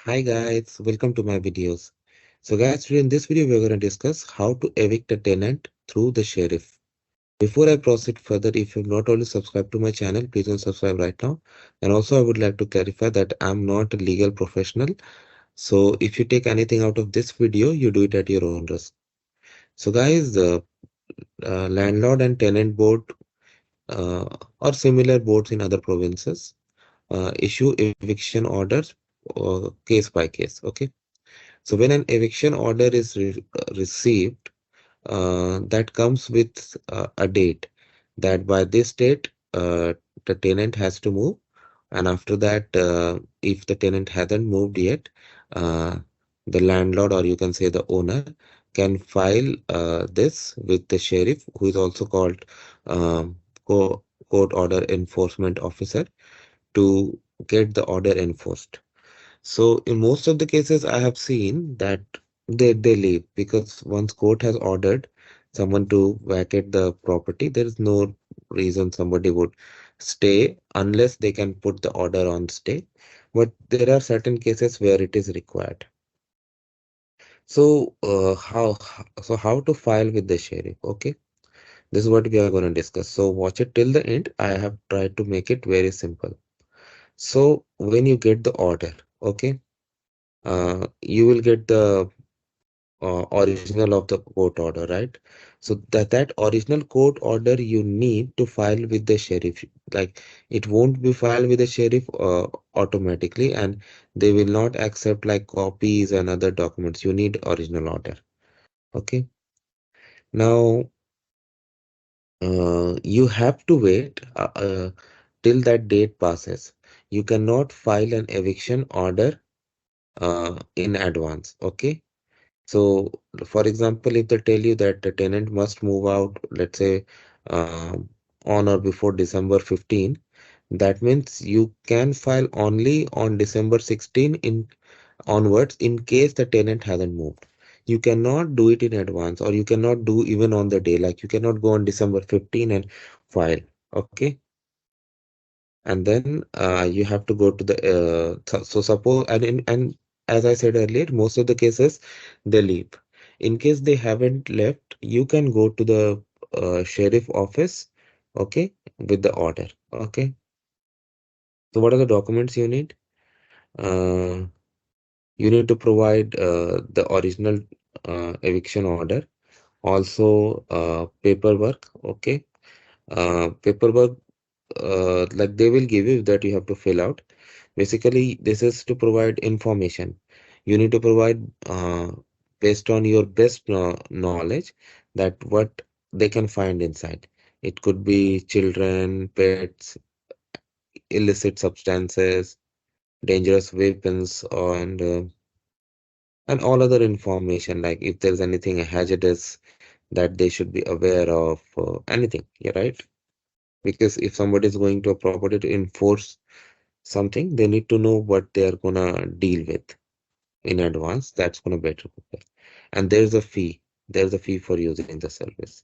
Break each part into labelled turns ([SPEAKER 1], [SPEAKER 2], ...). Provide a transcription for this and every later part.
[SPEAKER 1] Hi guys, welcome to my videos. So guys, today in this video we're going to discuss how to evict a tenant through the sheriff. Before I proceed further, if you've not already subscribed to my channel, please don't subscribe right now. And also I would like to clarify that I'm not a legal professional. So if you take anything out of this video, you do it at your own risk. So guys, the landlord and tenant board uh, or similar boards in other provinces issue eviction orders case by case. Okay. So when an eviction order is received, that comes with a date that by this date the tenant has to move, and after that, if the tenant hasn't moved yet, uh, the landlord or you can say the owner can file this with the sheriff, who is also called um, court order enforcement officer, to get the order enforced. So in most of the cases, I have seen that they leave because once court has ordered someone to vacate the property, there is no reason somebody would stay unless they can put the order on stay. But there are certain cases where it is required. So how to file with the sheriff? Okay, this is what we are going to discuss. So watch it till the end. I have tried to make it very simple. So when you get the order, okay, you will get the original of the court order, right? So that original court order you need to file with the sheriff. Like it won't be filed with the sheriff automatically, and they will not accept like copies and other documents. You need original order. Okay. Now you have to wait till that date passes. You cannot file an eviction order in advance. Okay. So, for example, if they tell you that the tenant must move out, let's say um, on or before December 15, that means you can file only on December 16 in onwards in case the tenant hasn't moved. You cannot do it in advance, or you cannot do even on the day. Like you cannot go on December 15 and file. Okay. And then you have to go to the so suppose and as I said earlier, most of the cases they leave. In case they haven't left, you can go to the sheriff office, okay, with the order. Okay. So what are the documents you need? uh, you need to provide the original eviction order, also paperwork. Okay. Paperwork, like they will give you that you have to fill out. Basically, this is to provide information. You need to provide based on your best knowledge that what they can find inside. It could be children, pets, illicit substances, dangerous weapons, and all other information, like if there's anything hazardous that they should be aware of, anything. Yeah, right? Because if somebody is going to a property to enforce something, they need to know what they are gonna deal with in advance. That's gonna better prepare. And there's a fee. There's a fee for using the service.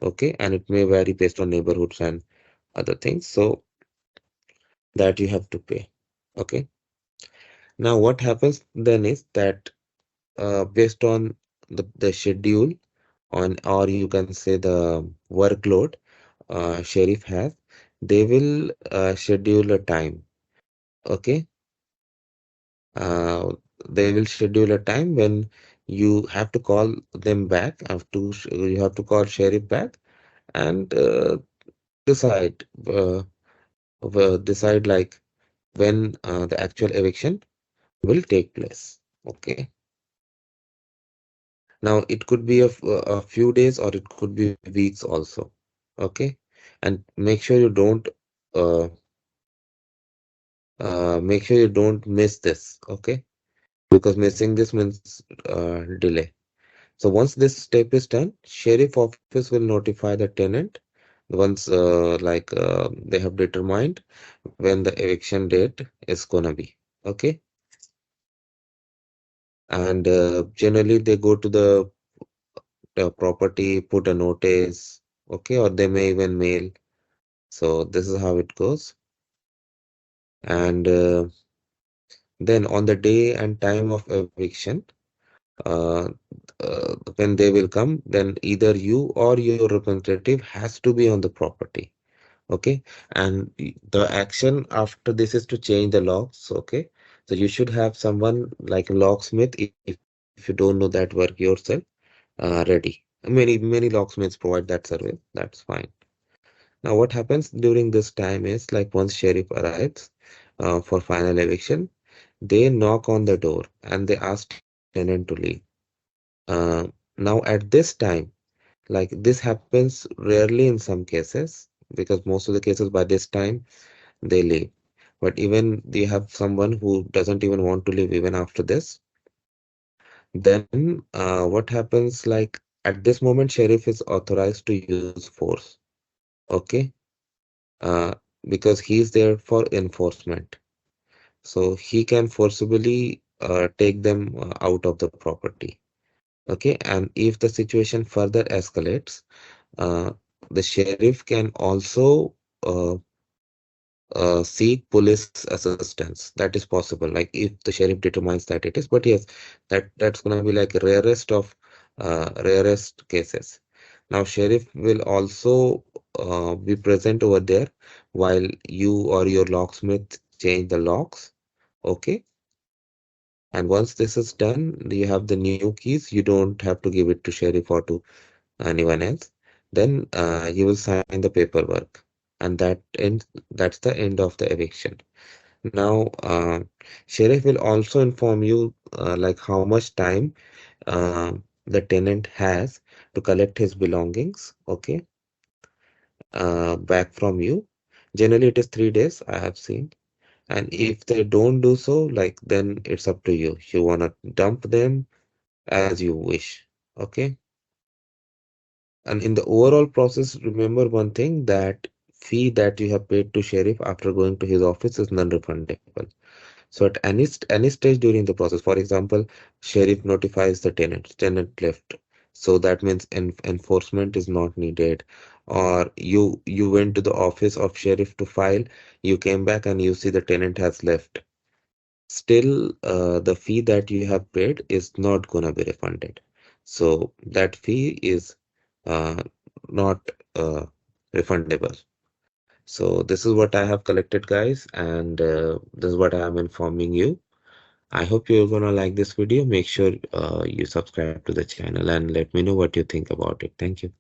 [SPEAKER 1] Okay, and it may vary based on neighborhoods and other things. So that you have to pay. Okay. Now what happens then is that based on the schedule on, or you can say the workload sheriff has, they will schedule a time. Okay. uh, they will schedule a time when you have to call them back, you have to call sheriff back and decide decide like when the actual eviction will take place. Okay. Now it could be a few days or it could be weeks also. Okay. And make sure you don't miss this. Okay, because missing this means delay. So once this step is done, sheriff office will notify the tenant once they have determined when the eviction date is gonna be. Okay. And generally they go to the property, put a notice, okay, or they may even mail. So this is how it goes. And Then on the day and time of eviction, uh, when they will come, then either you or your representative has to be on the property. Okay, and the action after this is to change the locks. Okay, so you should have someone like a locksmith if you don't know that work yourself, ready. Many locksmiths provide that service. That's fine. Now, what happens during this time is like once sheriff arrives for final eviction, they knock on the door and they ask tenant to leave. Now, at this time, like this happens rarely in some cases because most of the cases by this time they leave. But even you have someone who doesn't even want to leave even after this, then what happens like at this moment, sheriff is authorized to use force. Okay, uh, because he's there for enforcement. So he can forcibly take them out of the property. Okay, and if the situation further escalates, uh, the sheriff can also seek police assistance. That is possible. Like if the sheriff determines that it is, but yes, that's gonna be like rarest cases. Now, sheriff will also be present over there while you or your locksmith change the locks. Okay, and once this is done, you have the new keys. You don't have to give it to sheriff or to anyone else. Then you will sign the paperwork, and that's the end of the eviction. Now, sheriff will also inform you like how much time the tenant has to collect his belongings, okay, back from you. Generally, it is 3 days, I have seen. And if they don't do so, like then it's up to you. You wanna dump them as you wish, okay? And in the overall process, remember one thing that fee that you have paid to sheriff after going to his office is non-refundable. So at any stage during the process, for example, sheriff notifies the tenant left. So that means enforcement is not needed. Or you went to the office of sheriff to file, you came back and you see the tenant has left. Still, the fee that you have paid is not gonna be refunded. So that fee is uh, not refundable. So this is what I have collected, guys, and this is what I am informing you. I hope you're gonna like this video. Make sure you subscribe to the channel and let me know what you think about it. Thank you.